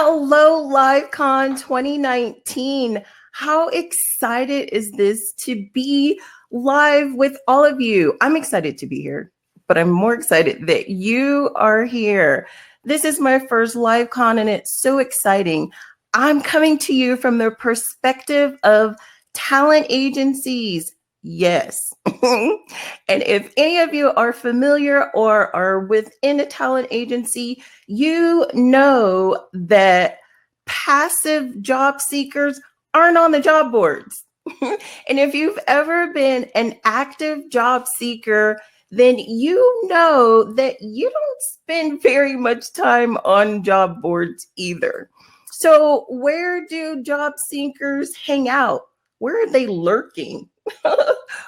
Hello, LiveCon 2019. How excited is this to be live with all of you? I'm excited to be here, but I'm more excited that you are here. This is my first LiveCon and it's so exciting. I'm coming to you from the perspective of talent agencies. Yes. And if any of you are familiar or are within a talent agency, you know that passive job seekers aren't on the job boards. And if you've ever been an active job seeker, then you know that you don't spend very much time on job boards either. So where do job seekers hang out? Where are they lurking?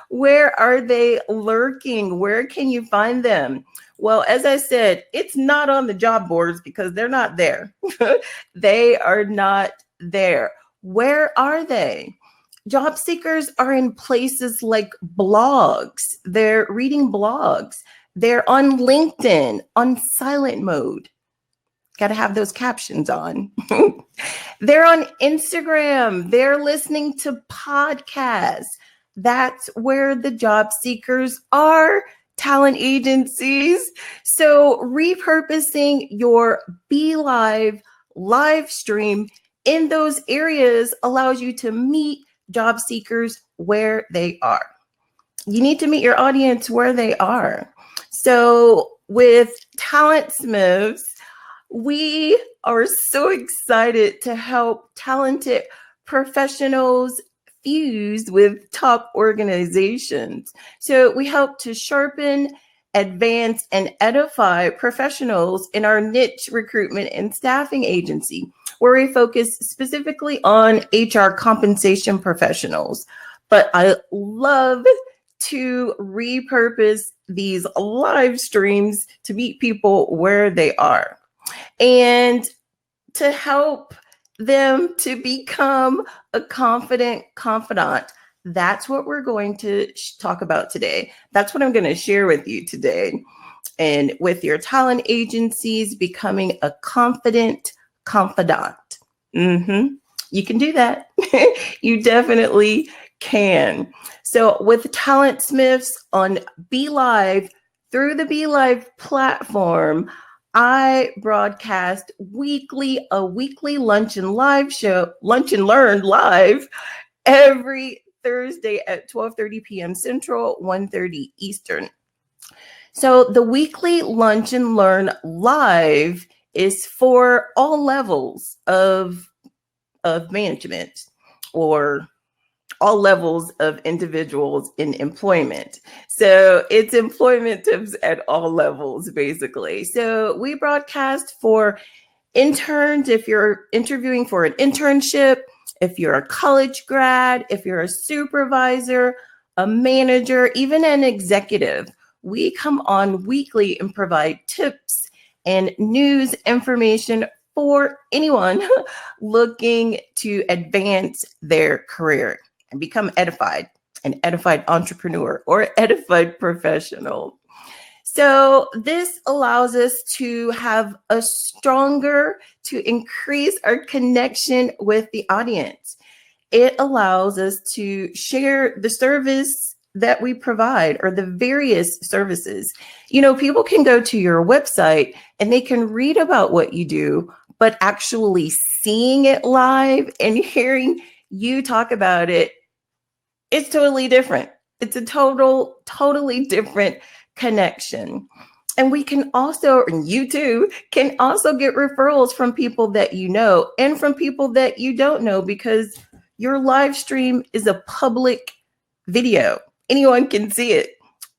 Where are they lurking? Where can you find them? Well, as I said, it's not on the job boards because they're not there. They are not there. Where are they? Job seekers are in places like blogs. They're reading blogs. They're on LinkedIn on silent mode. Got to have those captions on. They're on Instagram. They're listening to podcasts. That's where the job seekers are, talent agencies. So repurposing your BeLive live stream in those areas allows you to meet job seekers where they are. You need to meet your audience where they are. So with TalentSmiths, we are so excited to help talented professionals fuse with top organizations. So we help to sharpen, advance, and edify professionals in our niche recruitment and staffing agency, where we focus specifically on HR compensation professionals. But I love to repurpose these live streams to meet people where they are and to help them to become a confident confidant. That's what we're going to talk about today. That's what I'm going to share with you today. And with your talent agencies, becoming a confident confidant. You can do that. You definitely can. So with TalentSmiths on BeLive, through the BeLive platform, I broadcast a weekly lunch and learn live every Thursday at 12:30 p.m. Central, 1:30 Eastern. So the weekly lunch and learn live is for all levels of management or all levels of individuals in employment. So it's employment tips at all levels, basically. So we broadcast for interns, if you're interviewing for an internship, if you're a college grad, if you're a supervisor, a manager, even an executive. We come on weekly and provide tips and news information for anyone looking to advance their career and become an edified entrepreneur or edified professional. So this allows us to have to increase our connection with the audience. It allows us to share the service that we provide or the various services. You know, people can go to your website and they can read about what you do, but actually seeing it live and hearing you talk about it, it's totally different. It's a totally different connection. And we can also, and you too, can also get referrals from people that you know and from people that you don't know, because your live stream is a public video. Anyone can see it.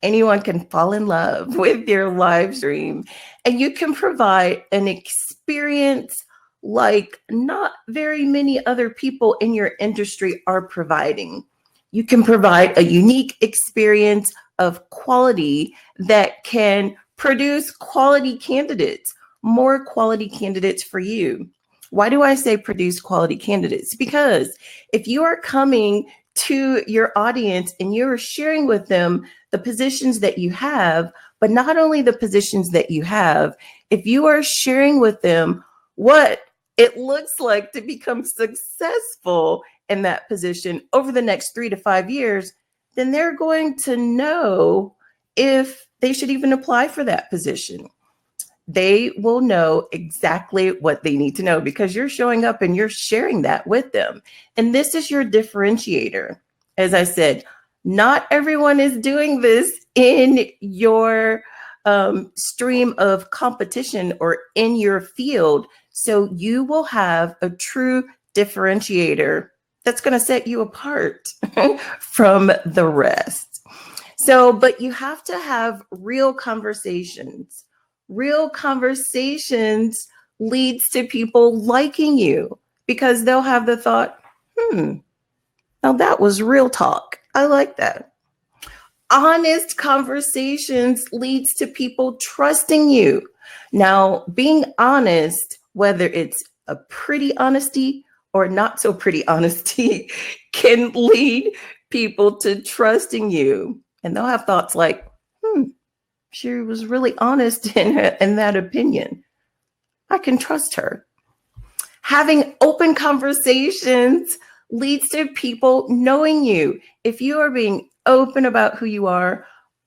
Anyone can fall in love with your live stream. And you can provide an experience like not very many other people in your industry are providing. You can provide a unique experience of quality that can produce quality candidates, more quality candidates for you. Why do I say produce quality candidates? Because if you are coming to your audience and you're sharing with them the positions that you have, but not only the positions that you have, if you are sharing with them what it looks like to become successful in that position over the next 3 to 5 years, then they're going to know if they should even apply for that position. They will know exactly what they need to know because you're showing up and you're sharing that with them. And this is your differentiator. As I said, not everyone is doing this in your stream of competition or in your field. So you will have a true differentiator that's going to set you apart from the rest. So, but you have to have real conversations. Real conversations leads to people liking you because they'll have the thought, now that was real talk. I like that. Honest conversations leads to people trusting you. Now, being honest, whether it's a pretty honesty or not so pretty honesty, can lead people to trusting you. And they'll have thoughts like, she was really honest in that opinion. I can trust her. Having open conversations leads to people knowing you. If you are being open about who you are,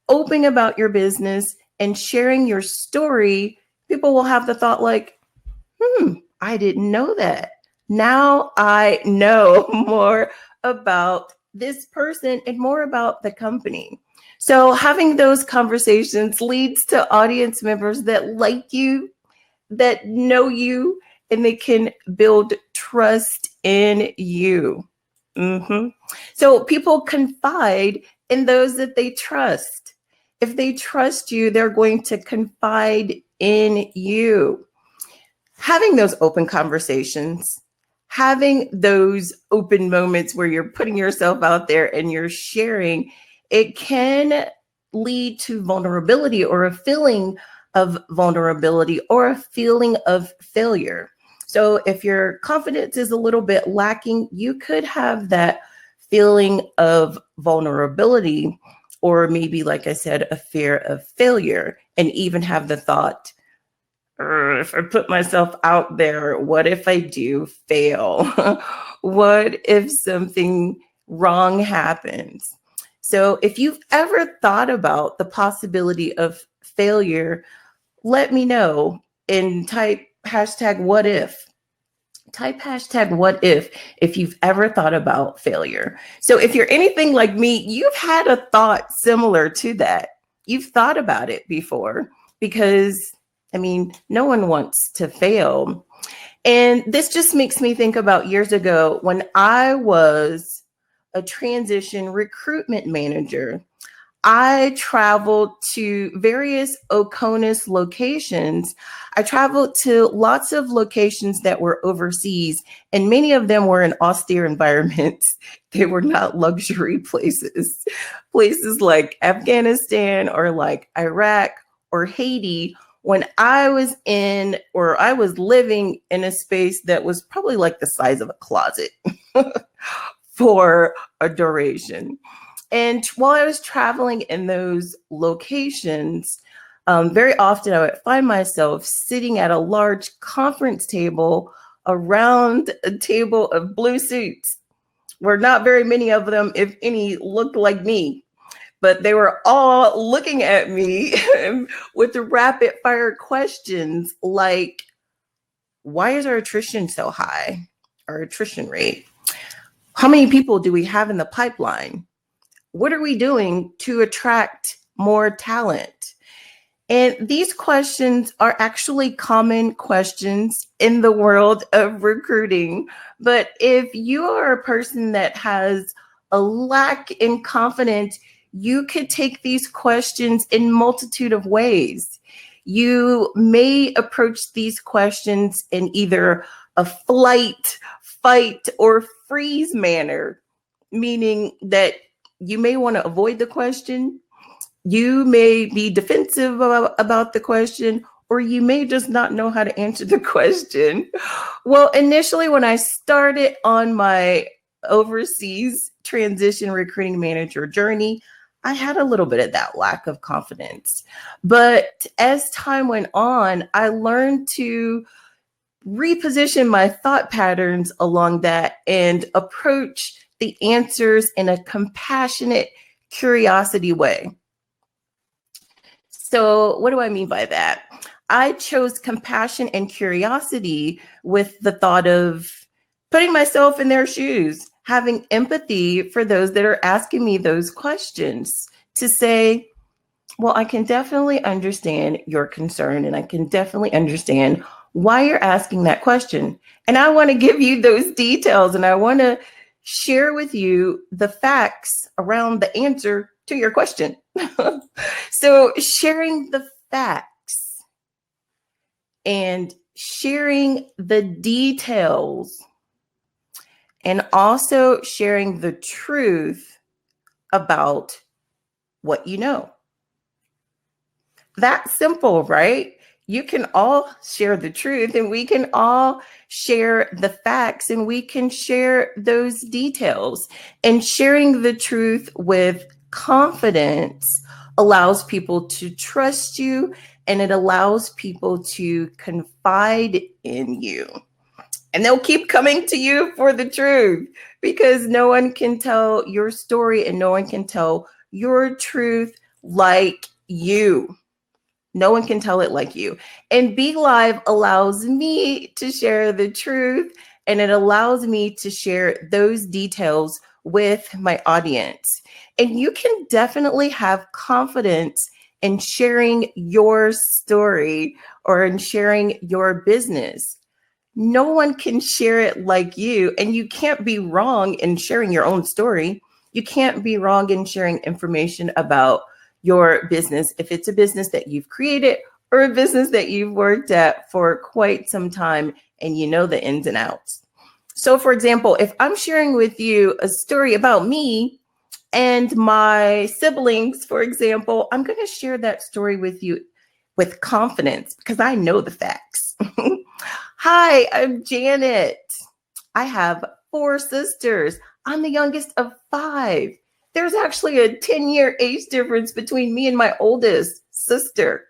open about your business, and sharing your story, people will have the thought like, I didn't know that. Now I know more about this person and more about the company. So having those conversations leads to audience members that like you, that know you, and they can build trust in you. So people confide in those that they trust. If they trust you, they're going to confide in you. Having those open conversations, having those open moments where you're putting yourself out there and you're sharing, it can lead to vulnerability or a feeling of vulnerability or a feeling of failure. So if your confidence is a little bit lacking, you could have that feeling of vulnerability, or maybe, like I said, a fear of failure, and even have the thought, if I put myself out there, what if I do fail? What if something wrong happens? So if you've ever thought about the possibility of failure, let me know and type hashtag what if. Type hashtag what if you've ever thought about failure. So if you're anything like me, you've had a thought similar to that. You've thought about it before because, I mean, no one wants to fail. And this just makes me think about years ago when I was a transition recruitment manager. I traveled to various OCONUS locations. I traveled to lots of locations that were overseas, and many of them were in austere environments. They were not luxury places. Places like Afghanistan or like Iraq or Haiti, when I was living in a space that was probably like the size of a closet for a duration. And while I was traveling in those locations, very often I would find myself sitting at a large conference table around a table of blue suits, where not very many of them, if any, looked like me. But they were all looking at me with the rapid fire questions like, why is our attrition so high? Our attrition rate? How many people do we have in the pipeline? What are we doing to attract more talent? And these questions are actually common questions in the world of recruiting. But if you are a person that has a lack in confidence, you could take these questions in multitude of ways. You may approach these questions in either a flight, fight, or freeze manner, meaning that you may want to avoid the question. You may be defensive about the question, or you may just not know how to answer the question. Well, initially, when I started on my overseas transition recruiting manager journey, I had a little bit of that lack of confidence. But as time went on, I learned to reposition my thought patterns along that and approach the answers in a compassionate curiosity way. So what do I mean by that? I chose compassion and curiosity with the thought of putting myself in their shoes, having empathy for those that are asking me those questions, to say, well, I can definitely understand your concern, and I can definitely understand why you're asking that question. And I want to give you those details, and I want to share with you the facts around the answer to your question. So sharing the facts and sharing the details and also sharing the truth about what you know. That's simple, right? You can all share the truth, and we can all share the facts, and we can share those details. And sharing the truth with confidence allows people to trust you, and it allows people to confide in you. And they'll keep coming to you for the truth, because no one can tell your story and no one can tell your truth like you. No one can tell it like you. And BeLive allows me to share the truth, and it allows me to share those details with my audience. And you can definitely have confidence in sharing your story or in sharing your business. No one can share it like you, and you can't be wrong in sharing your own story. You can't be wrong in sharing information about your business if it's a business that you've created or a business that you've worked at for quite some time and you know the ins and outs. So for example, if I'm sharing with you a story about me and my siblings, for example, I'm going to share that story with you with confidence because I know the facts. Hi, I'm Janet. I have 4 sisters. I'm the youngest of 5. There's actually a 10-year age difference between me and my oldest sister.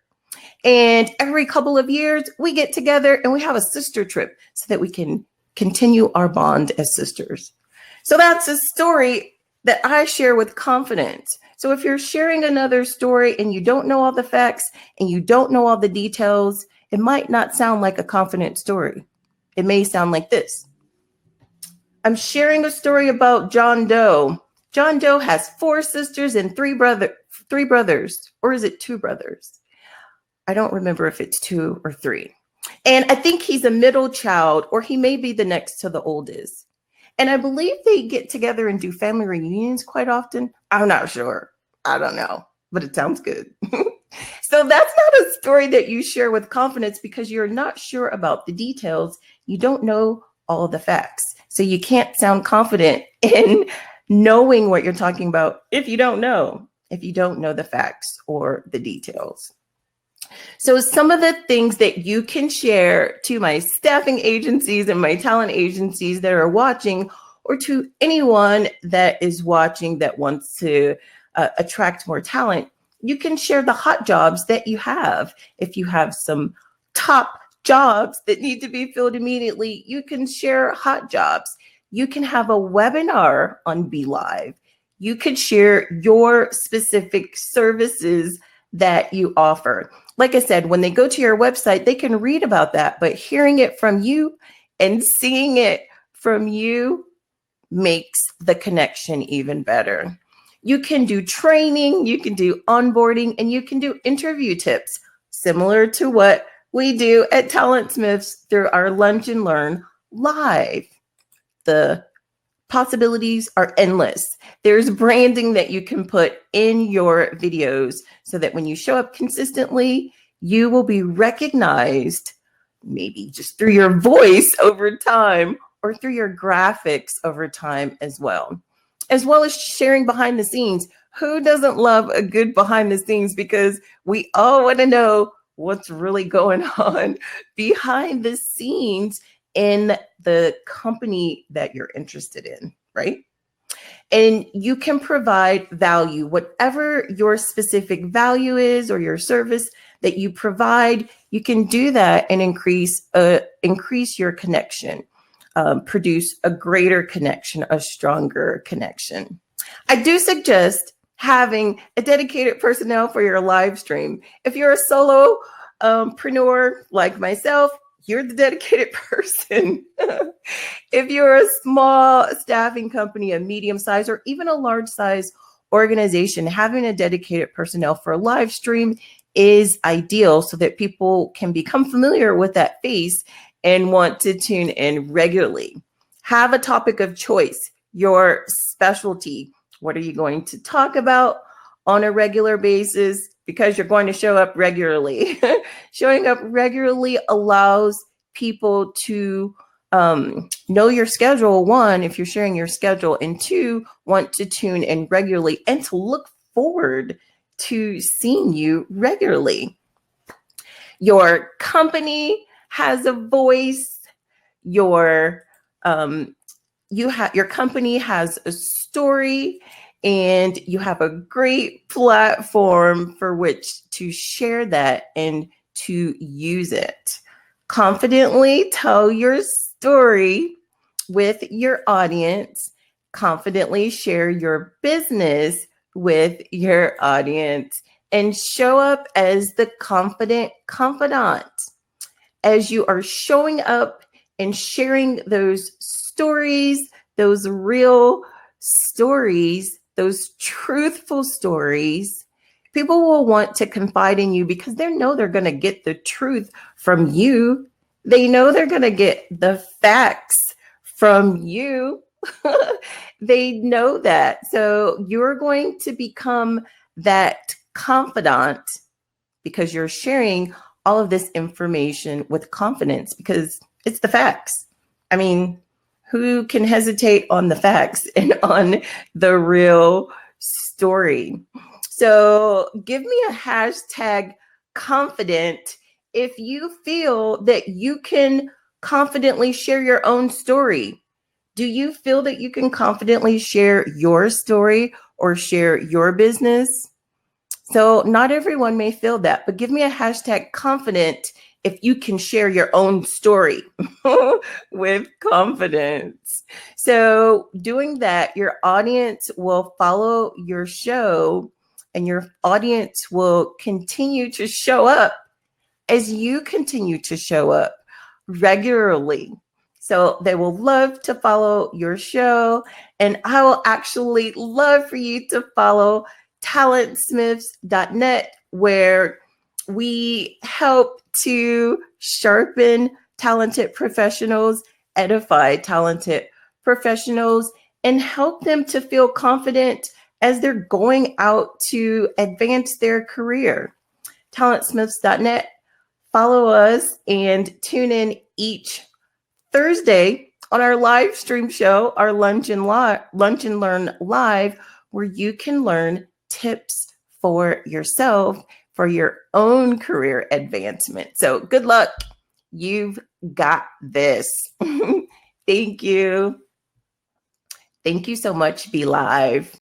And every couple of years, we get together and we have a sister trip so that we can continue our bond as sisters. So that's a story that I share with confidence. So if you're sharing another story and you don't know all the facts and you don't know all the details, it might not sound like a confident story. It may sound like this. I'm sharing a story about John Doe. John Doe has 4 sisters and 3 brothers, or is it 2 brothers? I don't remember if it's 2 or 3. And I think he's a middle child, or he may be the next to the oldest. And I believe they get together and do family reunions quite often. I'm not sure. I don't know, but it sounds good. So that's not a story that you share with confidence because you're not sure about the details. You don't know all the facts. So you can't sound confident in knowing what you're talking about if you don't know the facts or the details. So some of the things that you can share to my staffing agencies and my talent agencies that are watching, or to anyone that is watching that wants to attract more talent, you can share the hot jobs that you have. If you have some top jobs that need to be filled immediately, you can share hot jobs. You can have a webinar on BeLive. You could share your specific services that you offer. Like I said, when they go to your website, they can read about that, but hearing it from you and seeing it from you makes the connection even better. You can do training, you can do onboarding, and you can do interview tips, similar to what we do at TalentSmiths through our Lunch and Learn Live. The possibilities are endless. There's branding that you can put in your videos so that when you show up consistently, you will be recognized, maybe just through your voice over time or through your graphics over time as well as sharing behind the scenes. Who doesn't love a good behind the scenes? Because we all want to know what's really going on behind the scenes in the company that you're interested in, right? And you can provide value, whatever your specific value is or your service, that you provide, you can do that and increase your connection, produce a greater connection, a stronger connection. I do suggest having a dedicated personnel for your live stream. If you're a solo preneur like myself, you're the dedicated person. If you're a small staffing company, a medium size, or even a large size organization, having a dedicated personnel for a live stream is ideal so that people can become familiar with that face and want to tune in regularly. Have a topic of choice, your specialty. What are you going to talk about on a regular basis? Because you're going to show up regularly. Showing up regularly allows people to know your schedule, one, if you're sharing your schedule, and two, want to tune in regularly and to look forward to seeing you regularly. Your company has a voice. Your company has a story, and you have a great platform for which to share that and to use it. Confidently tell your story with your audience. Confidently share your business with your audience, and show up as the confident confidant. As you are showing up and sharing those stories, those real stories, those truthful stories, people will want to confide in you because they know they're going to get the truth from you. They know they're going to get the facts from you. They know that. So you're going to become that confidant because you're sharing all of this information with confidence because it's the facts. I mean, who can hesitate on the facts and on the real story? So give me a hashtag confident if you feel that you can confidently share your own story. Do you feel that you can confidently share your story or share your business? So not everyone may feel that, but give me a hashtag confident if you can share your own story with confidence. So doing that, your audience will follow your show and your audience will continue to show up as you continue to show up regularly. So they will love to follow your show, and I will actually love for you to follow TalentSmiths.net, where we help to sharpen talented professionals, edify talented professionals, and help them to feel confident as they're going out to advance their career. TalentSmiths.net. Follow us and tune in each Thursday on our live stream show, our Lunch and Learn Live, where you can learn tips for yourself for your own career advancement. So good luck. You've got this. Thank you. Thank you so much, BeLive.